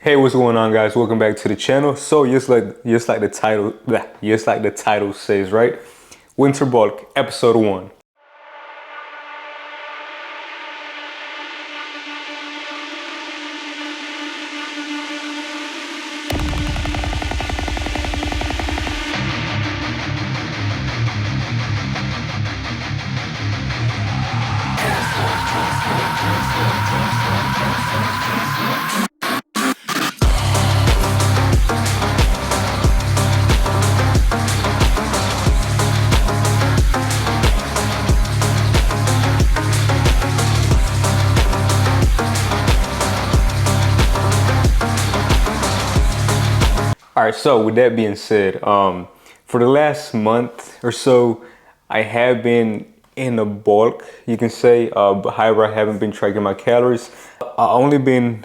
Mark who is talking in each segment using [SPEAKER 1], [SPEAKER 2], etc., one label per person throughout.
[SPEAKER 1] Hey, what's going on, guys? Welcome back to the channel. So just like the title says, right? Winter Bulk, episode 1. All right, so with that being said, for the last month or so, I have been in a bulk, you can say, but however, I haven't been tracking my calories. I only been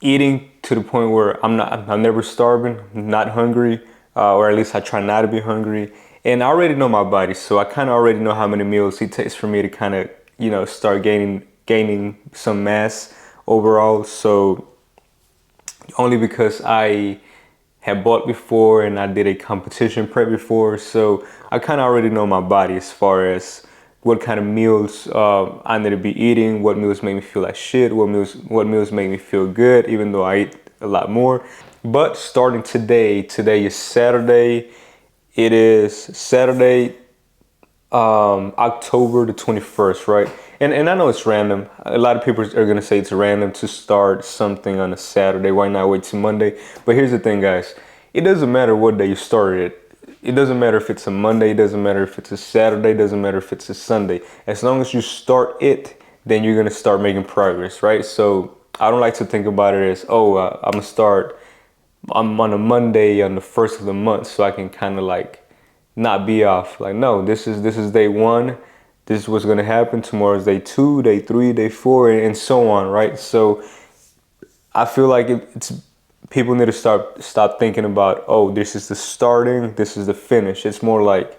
[SPEAKER 1] eating to the point where I'm never starving, not hungry, or at least I try not to be hungry. And I already know my body, so I kind of already know how many meals it takes for me to kind of, start gaining some mass overall. So only because I had bought before and I did a competition prep before, so I kind of already know my body as far as what kind of meals I need to be eating, what meals make me feel like shit, what meals make me feel good, even though I eat a lot more. But starting today is Saturday. It is Saturday, October the 21st, right? And I know it's random. A lot of people are gonna say it's random to start something on a Saturday. Why not wait till Monday? But here's the thing, guys. It doesn't matter what day you started it. It doesn't matter if it's a Monday. It doesn't matter if it's a Saturday. It doesn't matter if it's a Sunday. As long as you start it, then you're gonna start making progress, right? So I don't like to think about it as, I'm on a Monday on the first of the month, so I can kind of like not be off. Like, no, this is day 1. This is what's gonna happen. Tomorrow's day 2, day 3, day 4, and so on, right? So I feel like it's people need to stop thinking about, oh, this is the starting, this is the finish. It's more like,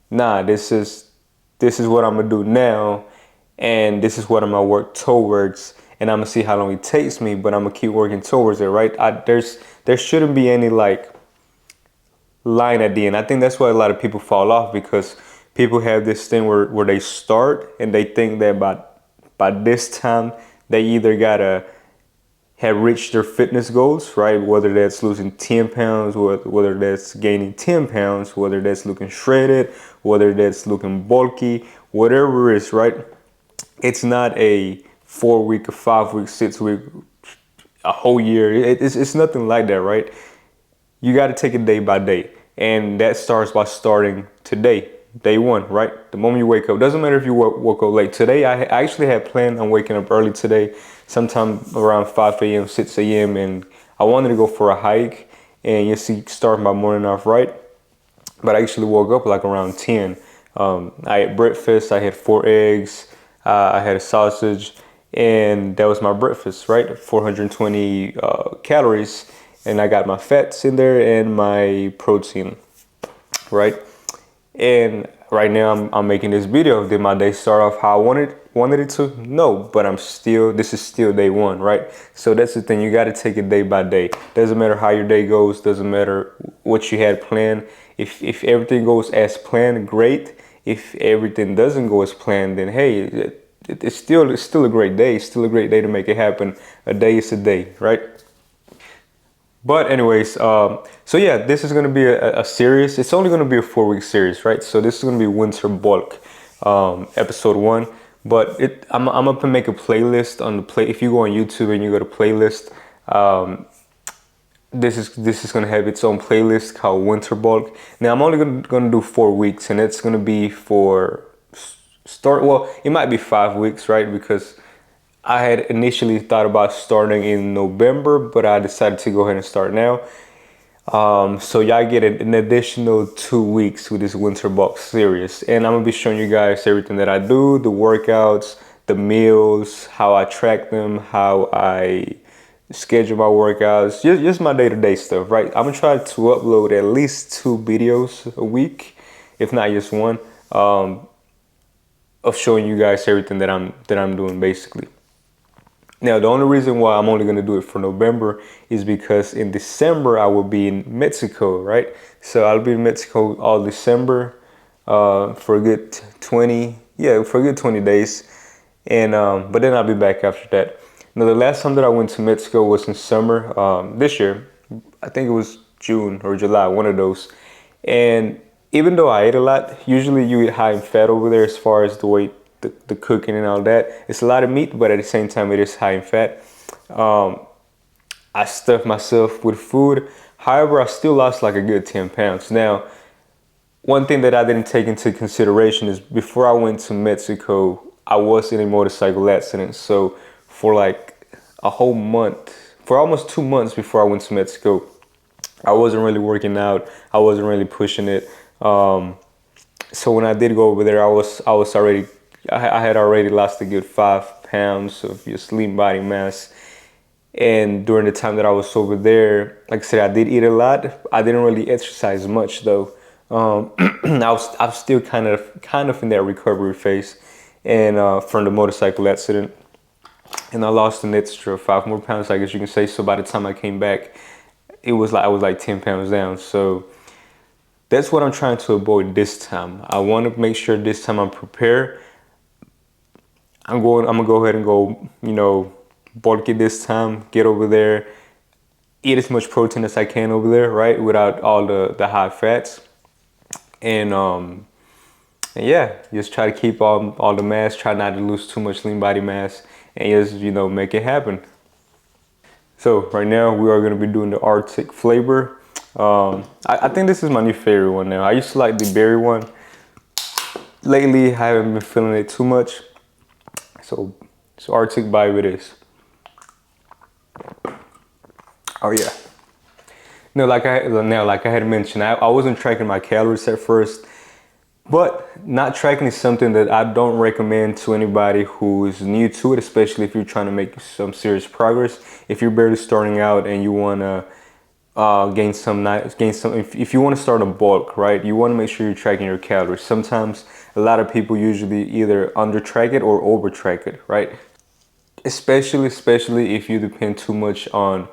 [SPEAKER 1] nah, this is what I'm gonna do now, and this is what I'm gonna work towards, and I'm gonna see how long it takes me, but I'm gonna keep working towards it, right? There shouldn't be any like line at the end. I think that's why a lot of people fall off, because people have this thing where they start and they think that by this time they either gotta have reached their fitness goals, right? Whether that's losing 10 pounds, whether that's gaining 10 pounds, whether that's looking shredded, whether that's looking bulky, whatever it is, right? It's not a 4 week, a 5 week, 6 week, a whole year. It's nothing like that, right? You got to take it day by day. And that starts by starting today, day 1, right? The moment you wake up. Doesn't matter if you woke up late. Today, I actually had planned on waking up early today, sometime around 5 a.m., 6 a.m. And I wanted to go for a hike and you see, start my morning off right. But I actually woke up like around 10. I had breakfast. I had 4 eggs. I had a sausage. And that was my breakfast, right? 420 calories. And I got my fats in there and my protein, right? And right now I'm making this video. Did my day start off how I wanted it to? No, but this is still day 1, right? So that's the thing, you got to take it day by day. Doesn't matter how your day goes, doesn't matter what you had planned. If everything goes as planned, great. If everything doesn't go as planned, then hey, it's still a great day. It's still a great day to make it happen. A day is a day, right? But anyways, so yeah, this is going to be a series. It's only going to be a 4-week series, right? So this is going to be Winter Bulk, episode 1. But I'm going to make a playlist on the if you go on YouTube and you go to playlist, this is going to have its own playlist called Winter Bulk. Now I'm only going to do 4 weeks, and it's going to be for well, it might be 5 weeks, right? Because I had initially thought about starting in November, but I decided to go ahead and start now. So y'all get an additional 2 weeks with this Winter Bulk series. And I'm gonna be showing you guys everything that I do, the workouts, the meals, how I track them, how I schedule my workouts, just my day-to-day stuff, right? I'm gonna try to upload at least 2 videos a week, if not just 1, of showing you guys everything that I'm doing basically. Now, the only reason why I'm only gonna do it for November is because in December I will be in Mexico, right? So I'll be in Mexico all December for a good 20, yeah, for a good 20 days, and but then I'll be back after that. Now, the last time that I went to Mexico was in summer this year. I think it was June or July, one of those. And even though I ate a lot, usually you eat high in fat over there as far as the way the cooking and all that. It's a lot of meat, but at the same time, it is high in fat. Um, I stuffed myself with food. However, I still lost like a good 10 pounds. Now, one thing that I didn't take into consideration is before I went to Mexico, I was in a motorcycle accident. So for like a whole month, for almost 2 months before I went to Mexico, I wasn't really working out. I wasn't really pushing it. So when I did go over there, I had already lost a good 5 pounds of just lean body mass. And during the time that I was over there, like I said, I did eat a lot. I didn't really exercise much though. I was still kind of in that recovery phase, and from the motorcycle accident, and I lost an extra 5 more pounds, I guess you can say. So by the time I came back, I was like 10 pounds down. So that's what I'm trying to avoid this time. I want to make sure this time I'm prepared. I'm gonna go ahead and go, bulk it this time. Get over there, eat as much protein as I can over there, right, without all the high fats, and yeah, just try to keep all the mass. Try not to lose too much lean body mass, and just make it happen. So right now we are gonna be doing the Arctic flavor. I think this is my new favorite one now. I used to like the berry one. Lately, I haven't been feeling it too much. So Arctic vibe it is. Oh yeah. Like I had mentioned, I wasn't tracking my calories at first, but not tracking is something that I don't recommend to anybody who is new to it, especially if you're trying to make some serious progress. If you're barely starting out and you wanna gain some. If you want to start a bulk, right, you want to make sure you're tracking your calories. Sometimes a lot of people usually either under track it or over track it, right? Especially if you depend too much on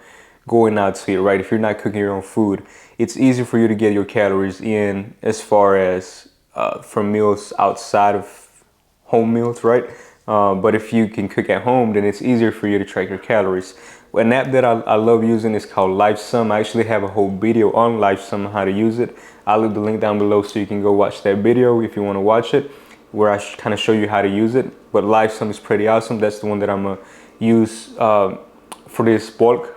[SPEAKER 1] going out to eat, right? If you're not cooking your own food, it's easy for you to get your calories in as far as from meals outside of home meals, right? But if you can cook at home, then it's easier for you to track your calories. An app that I love using is called LifeSum. I actually have a whole video on LifeSum, how to use it. I'll leave the link down below so you can go watch that video if you want to watch it, where I kind of show you how to use it. But LifeSum is pretty awesome. That's the one that I'm gonna use for this bulk.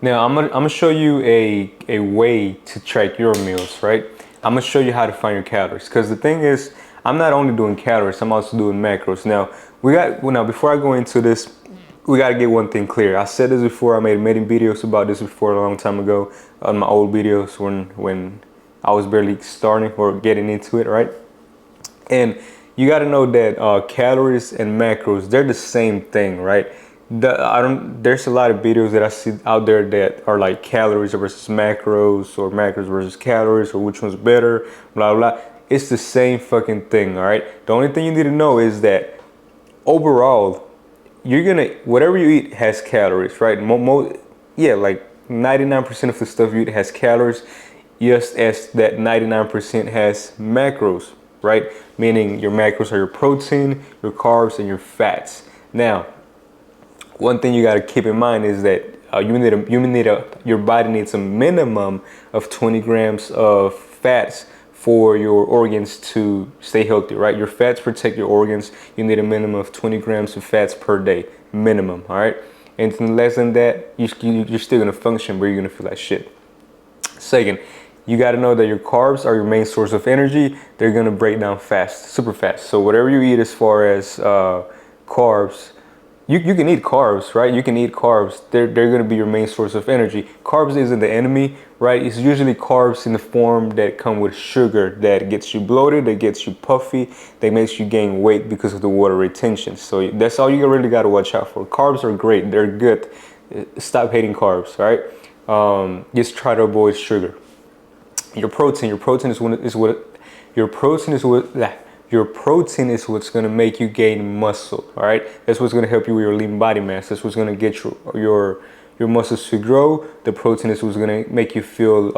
[SPEAKER 1] Now I'm gonna show you a way to track your meals, right? I'm gonna show you how to find your calories, because the thing is, I'm not only doing calories, I'm also doing macros. Now before I go into this, we gotta get one thing clear. I said this before. I made many videos about this before a long time ago on my old videos when I was barely starting or getting into it, right? And you got to know that calories and macros, they're the same thing, right? There's a lot of videos that I see out there that are like calories versus macros, or macros versus calories, or which one's better, blah, blah. It's the same fucking thing, all right? The only thing you need to know is that overall, whatever you eat has calories, right? Yeah, like 99% of the stuff you eat has calories, just as that 99% has macros, right? Meaning your macros are your protein, your carbs, and your fats. Now, one thing you got to keep in mind is that your body needs a minimum of 20 grams of fats for your organs to stay healthy, right? Your fats protect your organs. You need a minimum of 20 grams of fats per day, minimum, all right? Anything less than that, you're still gonna function, but you're gonna feel like shit. Second, you gotta know that your carbs are your main source of energy. They're gonna break down fast, super fast. So whatever you eat as far as carbs, you can eat carbs, right? You can eat carbs. They're going to be your main source of energy. Carbs isn't the enemy, right? It's usually carbs in the form that come with sugar that gets you bloated, that gets you puffy, that makes you gain weight because of the water retention. So that's all you really got to watch out for. Carbs are great. They're good. Stop hating carbs, right? Just try to avoid sugar. Your protein is what Your protein is what's gonna make you gain muscle. All right, that's what's gonna help you with your lean body mass. That's what's gonna get your muscles to grow. The protein is what's gonna make you feel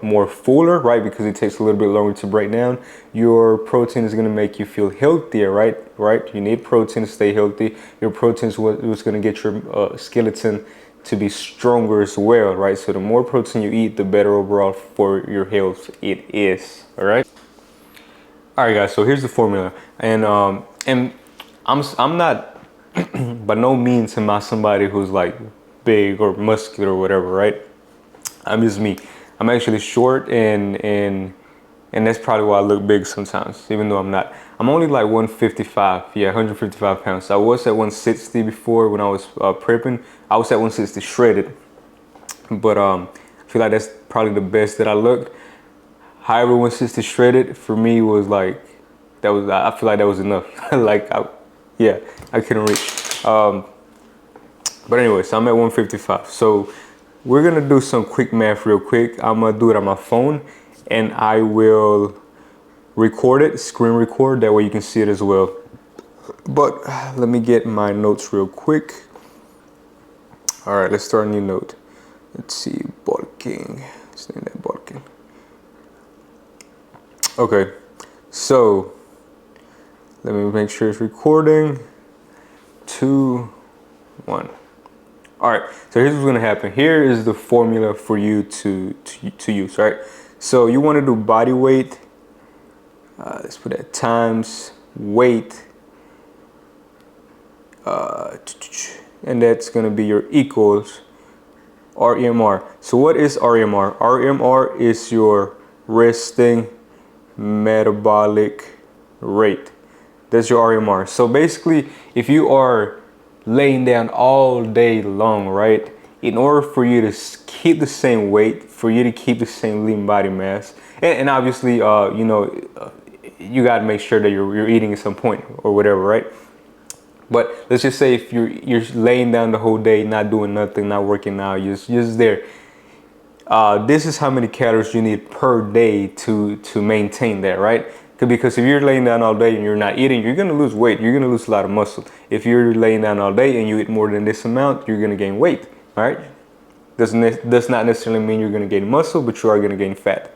[SPEAKER 1] more fuller, right? Because it takes a little bit longer to break down. Your protein is gonna make you feel healthier, right? Right? You need protein to stay healthy. Your protein is what's gonna get your skeleton to be stronger as well, right? So the more protein you eat, the better overall for your health it is. All right. All right, guys. So here's the formula, and I'm not by no means am I somebody who's like big or muscular or whatever, right? I'm just me. I'm actually short and that's probably why I look big sometimes, even though I'm not. I'm only like 155, yeah, 155 pounds. I was at 160 before when I was prepping. I was at 160 shredded, but I feel like that's probably the best that I looked. However, 160 shredded for me was like, I feel like that was enough. Like, yeah, I couldn't reach. But anyway, so I'm at 155. So we're gonna do some quick math real quick. I'm gonna do it on my phone and I will record it, screen record, that way you can see it as well. But let me get my notes real quick. All right, let's start a new note. Let's see, bulking, let's name that bulking. Okay, so let me make sure it's recording. 2, 1. All right, so here's what's gonna happen. Here is the formula for you to use, right? So you wanna do body weight, let's put that times weight, and that's gonna be your equals RMR. So what is RMR? RMR is your resting metabolic rate. That's your RMR. So basically, if you are laying down all day long, right, in order for you to keep the same weight, for you to keep the same lean body mass, and obviously, you know, you got to make sure that you're eating at some point or whatever, right? But let's just say if you're laying down the whole day, not doing nothing, not working out, you're just there. This is how many calories you need per day to maintain that, right? Because if you're laying down all day and you're not eating, you're gonna lose weight. You're gonna lose a lot of muscle. If you're laying down all day and you eat more than this amount, you're gonna gain weight, all right? Does not necessarily mean you're gonna gain muscle, but you are gonna gain fat.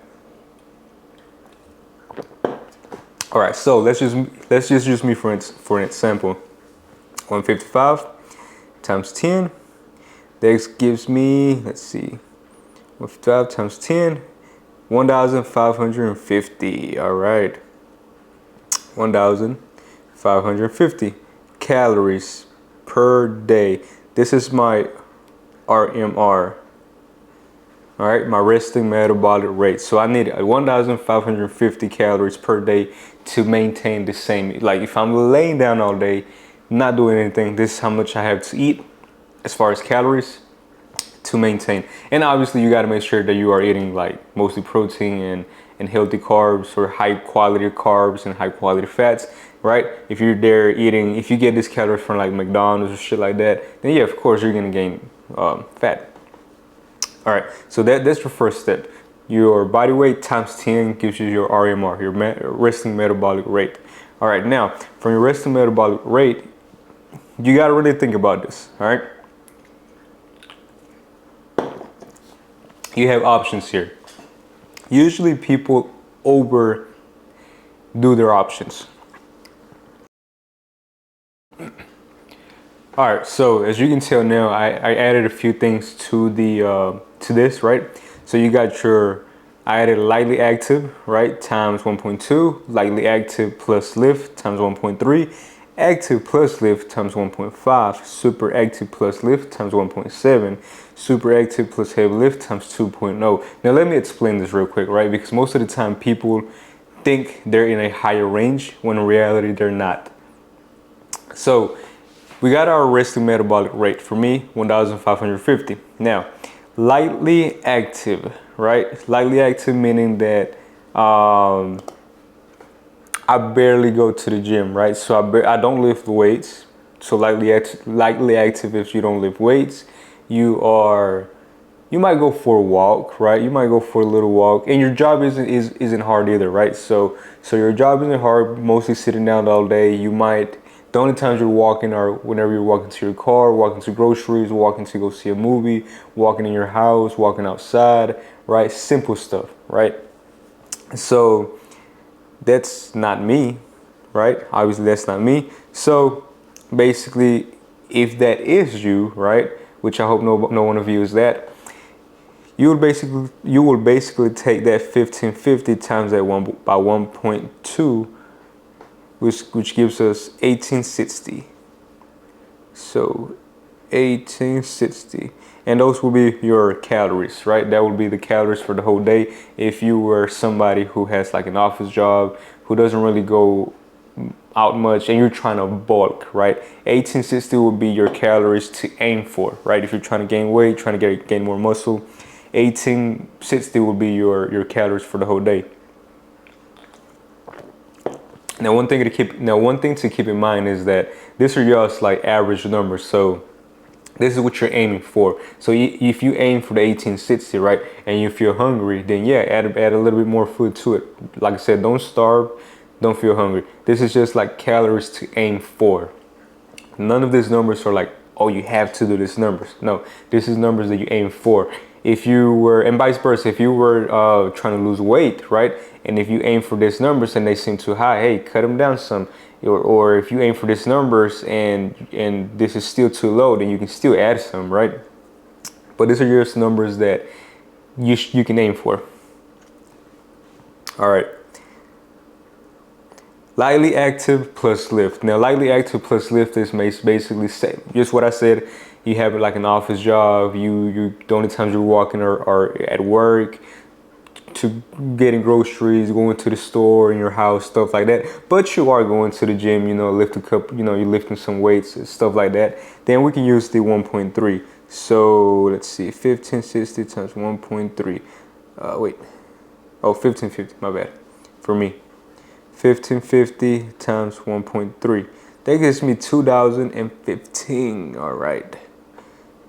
[SPEAKER 1] All right, so let's just use me for an example. 155 times 10. That gives me, let's see, 155 times 10, 1,550. All right. 1,550 calories per day. This is my RMR. All right, my resting metabolic rate. So I need 1,550 calories per day to maintain the same. Like if I'm laying down all day, not doing anything, this is how much I have to eat as far as calories to maintain. And obviously you got to make sure that you are eating like mostly protein and healthy carbs, or high quality carbs and high quality fats, right? If you're there eating, if you get these calories from like McDonald's or shit like that, then yeah, of course you're gonna gain fat. All right, so that's your first step. Your body weight times 10 gives you your RMR, your resting metabolic rate. All right, now from your resting metabolic rate, you gotta really think about this, all right? You have options here. Usually people overdo their options. All right, so as you can tell now, I added a few things to the to this, right? So you got I added lightly active, right, times 1.2, lightly active plus lift times 1.3, active plus lift times 1.5, super active plus lift times 1.7, super active plus heavy lift times 2.0. Now let me explain this real quick, right? Because most of the time people think they're in a higher range when in reality they're not. So we got our resting metabolic rate. For me, 1,550. Now, lightly active, right? Lightly active meaning that I barely go to the gym, right? So I don't lift weights. So lightly active if you don't lift weights, you are you might go for a walk, right? You might go for a little walk, and your job isn't hard either, right? So your job isn't hard, mostly sitting down all day. You might, the only times you're walking are whenever you're walking to your car, walking to groceries, walking to go see a movie, walking in your house, walking outside, right? Simple stuff, right? So that's not me, right? Obviously that's not me. So basically, if that is you, right, which I hope no one of you is that, you will basically take that 1550 times that one by 1.2, which gives us 1860. So 1860, and those will be your calories, right? That will be the calories for the whole day. If you were somebody who has like an office job, who doesn't really go out much, and you're trying to bulk, right? 1860 will be your calories to aim for, right? If you're trying to gain weight, trying to gain more muscle, 1860 will be your calories for the whole day. Now, one thing to keep in mind is that these are just like average numbers. So this is what you're aiming for. So if you aim for the 1860, right, and you feel hungry, then yeah, add a little bit more food to it. Like I said, don't starve, don't feel hungry. This is just like calories to aim for. None of these numbers are like, oh, you have to do these numbers. No, this is numbers that you aim for. If you were, and vice versa, if you were trying to lose weight, right, and if you aim for these numbers and they seem too high, hey, cut them down some. Or if you aim for these numbers and this is still too low, then you can still add some, right? But these are just numbers that you can aim for. All right. Lightly active plus lift. Now, lightly active plus lift is basically just what I said. You have like an office job. The only times you're walking are at work, to getting groceries, going to the store, in your house, stuff like that. But you are going to the gym, lift a cup, you're lifting some weights and stuff like that. Then we can use the 1.3. So let's see, 1560 times 1.3. 1550, my bad, for me. 1550 times 1.3. That gives me 2015. All right.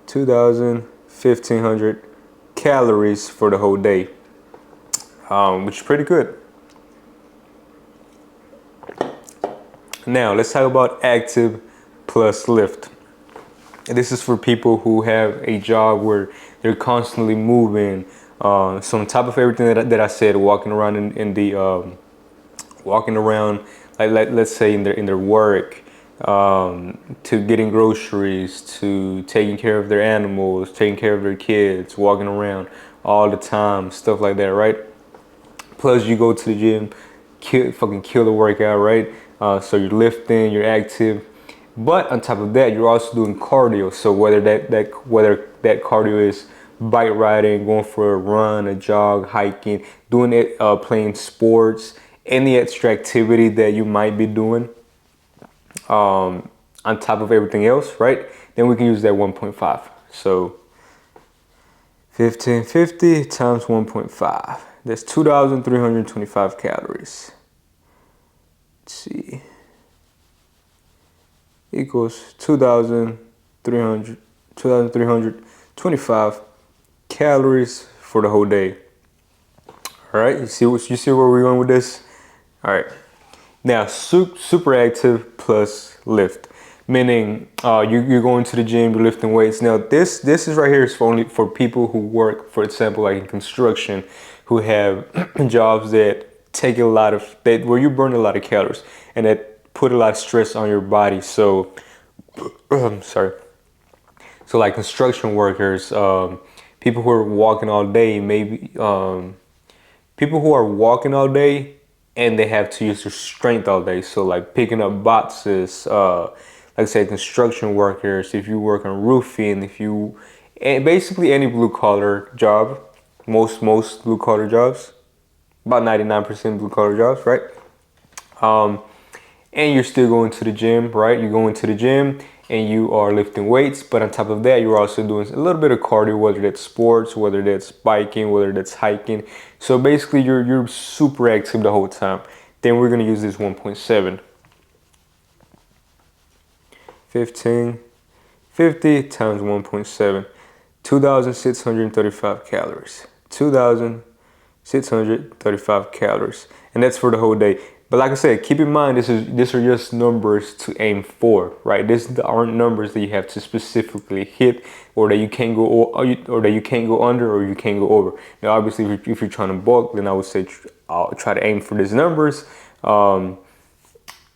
[SPEAKER 1] 1500 calories for the whole day, which is pretty good. Now, let's talk about active plus lift. This is for people who have a job where they're constantly moving. So on top of everything that I said, walking around like let's say in their work, to getting groceries, to taking care of their animals, taking care of their kids, walking around all the time, stuff like that, right? Plus you go to the gym, kill the workout, right? So you're lifting, you're active, but on top of that, you're also doing cardio. So whether that cardio is bike riding, going for a run, a jog, hiking, doing it, playing sports, any extra activity that you might be doing, on top of everything else, right? Then we can use that 1.5. So 1550 times 1.5. That's 2,325 calories. Let's see. Equals 2,325 calories for the whole day. All right, you see where we're going with this? All right. Now, super active plus lift, meaning you're going to the gym, you're lifting weights. Now, this is right here is only for people who work, for example, like in construction, who have jobs that take where you burn a lot of calories and that put a lot of stress on your body. So, sorry. So, like construction workers, people who are walking all day, people who are walking all day and they have to use their strength all day. So like picking up boxes, like I said, construction workers, if you work on roofing, and basically any blue collar job, most blue collar jobs, about 99% blue collar jobs, right? And you're still going to the gym, right? You're going to the gym and you are lifting weights, but on top of that, you're also doing a little bit of cardio, whether that's sports, whether that's biking, whether that's hiking. So basically, you're super active the whole time. Then we're gonna use this 1.7. 1550 times 1.7. 2,635 calories. 2,635 calories. And that's for the whole day. But like I said, keep in mind these are just numbers to aim for, right? These aren't numbers that you have to specifically hit, or that you can't go or that you can't go under, or you can't go over. Now, obviously, if you're trying to bulk, then I would say I'll try to aim for these numbers. And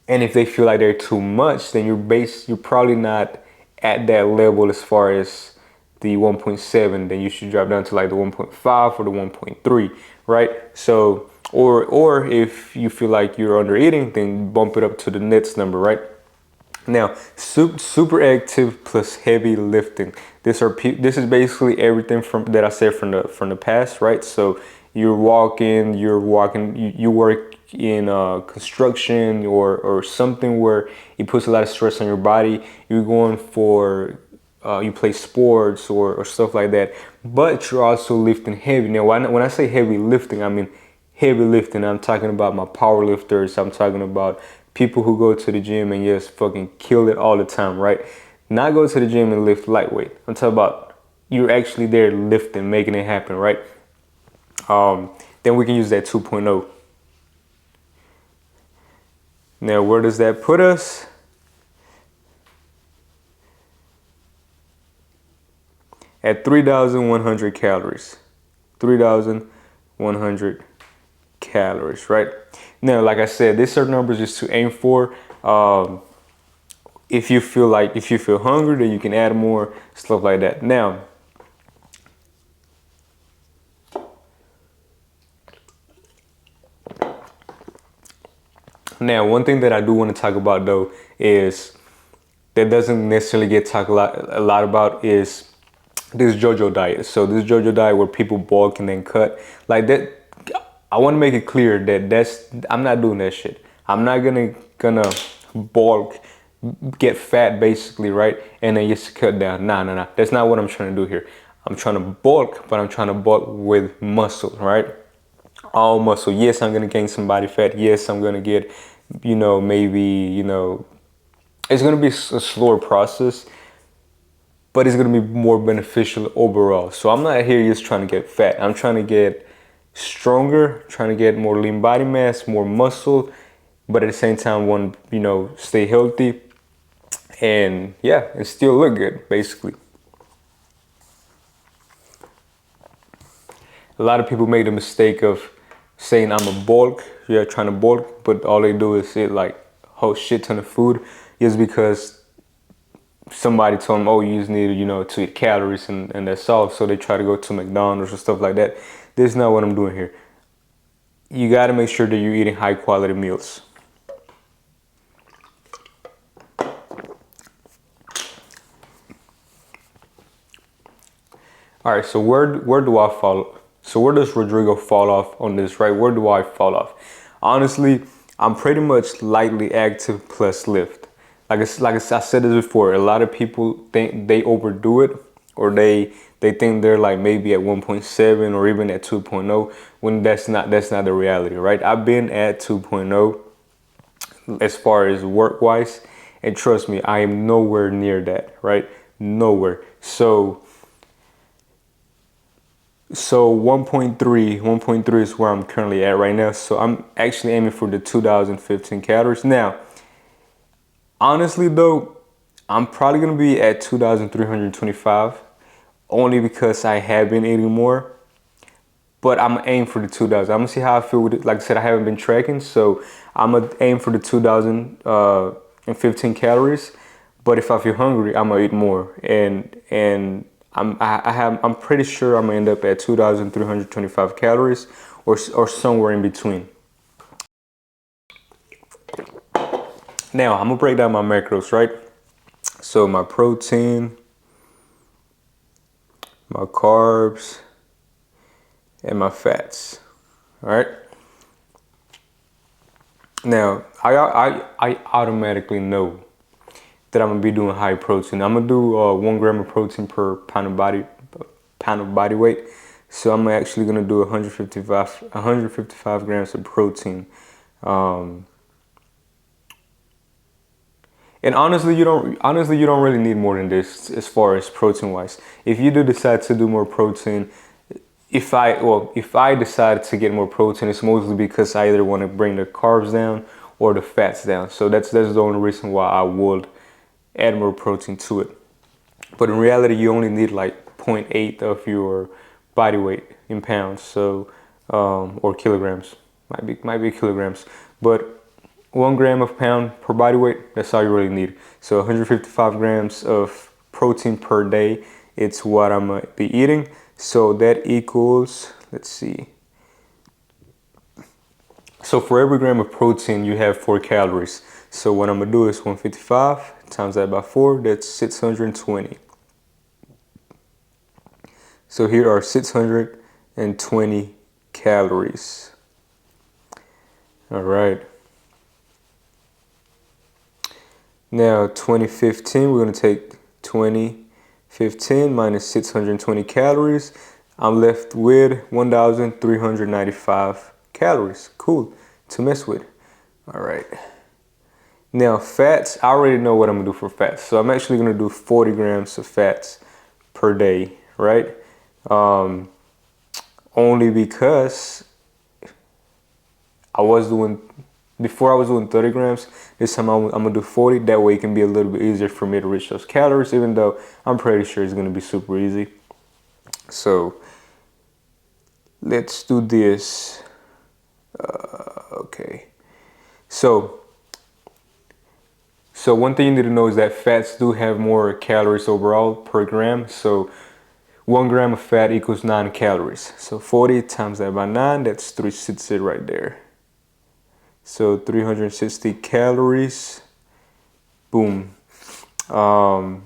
[SPEAKER 1] if they feel like they're too much, then you're probably not at that level as far as the 1.7. Then you should drop down to like the 1.5 or the 1.3, right? So, or if you feel like you're under eating, then bump it up to the next number, right? Now, super active plus heavy lifting. This is basically everything from that I said from the past, right? So you work in construction or something where it puts a lot of stress on your body. You're going for you play sports or stuff like that, but you're also lifting heavy. Now, when I say heavy lifting, I mean heavy lifting. I'm talking about my power lifters. I'm talking about people who go to the gym and just fucking kill it all the time, right? Not go to the gym and lift lightweight. I'm talking about you're actually there lifting, making it happen, right? Then we can use that 2.0. Now, where does that put us? At 3,100 calories. 3,100 calories, right? Now, like I said, these are numbers just to aim for. If you feel hungry, then you can add more, stuff like that. Now, one thing that I do want to talk about though is that doesn't necessarily get talked a lot about is this JoJo diet. So this JoJo diet where people bulk and then cut like that. I want to make it clear that I'm not doing that shit. I'm not gonna bulk, get fat basically, right? And then just cut down. Nah. That's not what I'm trying to do here. I'm trying to bulk, but I'm trying to bulk with muscle, right? All muscle. Yes, I'm gonna gain some body fat. Yes, I'm gonna get, maybe, it's gonna be a slower process, but it's gonna be more beneficial overall. So I'm not here just trying to get fat. I'm trying to get stronger, trying to get more lean body mass, more muscle, but at the same time want to, stay healthy and still look good, basically. A lot of people make the mistake of saying I'm a bulk, trying to bulk, but all they do is eat like a whole shit ton of food just because somebody told them, oh, you just need, to eat calories and that's all. So they try to go to McDonald's or stuff like that. This is not what I'm doing here. You got to make sure that you're eating high quality meals. All right, so where do I fall? So where does Rodrigo fall off on this, right? Where do I fall off? Honestly, I'm pretty much lightly active plus lift. Like I said this before, a lot of people think they overdo it, or they think they're like maybe at 1.7 or even at 2.0 when that's not the reality, right? I've been at 2.0 as far as work wise, and trust me, I am nowhere near that, right? Nowhere. So 1.3 is where I'm currently at right now. So I'm actually aiming for the 2,015 calories. Now, honestly though, I'm probably gonna be at 2,325 only because I have been eating more. But I'm gonna aim for the 2,000. I'm gonna see how I feel with it. Like I said, I haven't been tracking, so I'm gonna aim for the 2,015 calories. But if I feel hungry, I'm gonna eat more. And I'm pretty sure I'm gonna end up at 2,325 calories or somewhere in between. Now I'm gonna break down my macros, right? So my protein, my carbs, and my fats. All right. Now I automatically know that I'm gonna be doing high protein. I'm gonna do 1 gram of protein per pound of body weight. So I'm actually gonna do 155 grams of protein. And honestly you don't really need more than this as far as protein wise. If you do decide to do more protein, if I decide to get more protein, it's mostly because I either want to bring the carbs down or the fats down. So that's the only reason why I would add more protein to it. But in reality, you only need like 0.8 of your body weight in pounds, so or kilograms, might be kilograms, but 1 gram of pound per body weight, that's all you really need. So 155 grams of protein per day, it's what I'm gonna be eating. So that equals, let's see. So for every gram of protein, you have 4 calories. So what I'm gonna do is 155 times that by 4, that's 620. So here are 620 calories. All right. Now 2015, we're gonna take 2015 minus 620 calories. I'm left with 1,395 calories. Cool to mess with. All right. Now fats, I already know what I'm gonna do for fats. So I'm actually gonna do 40 grams of fats per day, right? Only because before I was doing 30 grams, this time I'm gonna do 40. That way it can be a little bit easier for me to reach those calories, even though I'm pretty sure it's gonna be super easy. So let's do this. Okay. So one thing you need to know is that fats do have more calories overall per gram. So 1 gram of fat equals 9 calories. So 40 times that by 9, that's 360 right there. So 360 calories. Boom. All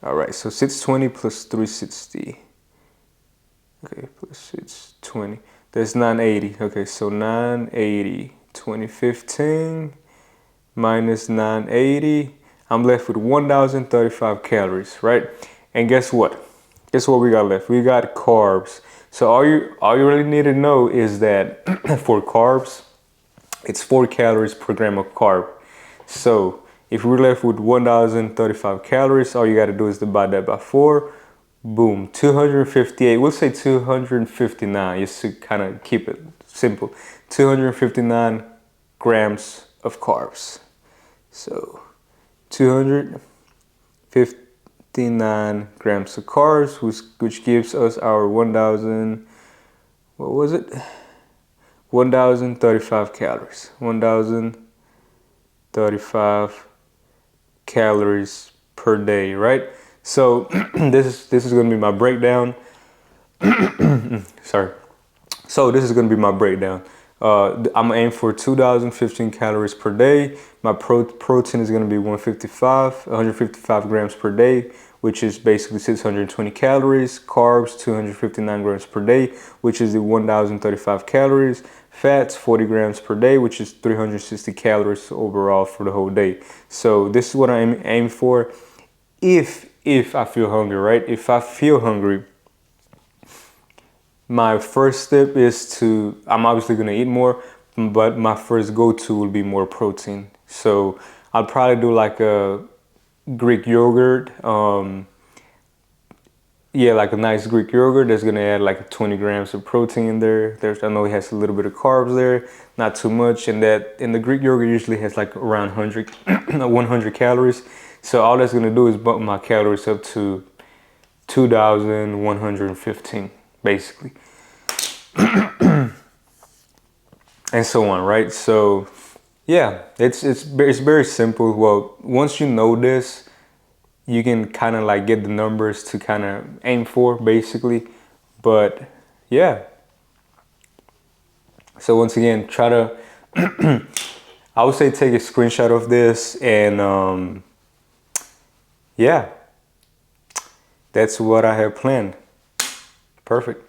[SPEAKER 1] right, so 620 plus 360. Okay, plus 620. That's 980. Okay, so 980. 2015 minus 980. I'm left with 1,035 calories, right? And guess what? Guess what we got left? We got carbs. So all you really need to know is that for carbs, it's 4 calories per gram of carb. So if we're left with 1,035 calories, all you got to do is divide that by 4. Boom, 258. We'll say 259 just to kind of keep it simple. 259 grams of carbs. So 259 grams of carbs, which gives us our 1,000, what was it? 1,035 calories. 1,035 calories per day, right? So this is going to be my breakdown. Sorry. So this is going to be my breakdown. I'm gonna aim for 2,015 calories per day. My protein is gonna be 155 grams per day, which is basically 620 calories. Carbs, 259 grams per day, which is the 1,035 calories. Fats, 40 grams per day, which is 360 calories overall for the whole day. So this is what I aim for if I feel hungry, right? If I feel hungry, my first step is I'm obviously gonna eat more, but my first go-to will be more protein. So I'll probably do like a Greek yogurt. Yeah, like a nice Greek yogurt that's gonna add like 20 grams of protein in there. I know it has a little bit of carbs there, not too much. And the Greek yogurt usually has like around 100 calories. So all that's gonna do is bump my calories up to 2,115, basically. And so on, right? So yeah, it's very simple. Well, once you know this, you can kind of like get the numbers to kind of aim for, basically. But yeah, so once again, try to I would say take a screenshot of this, and yeah, that's what I have planned. Perfect.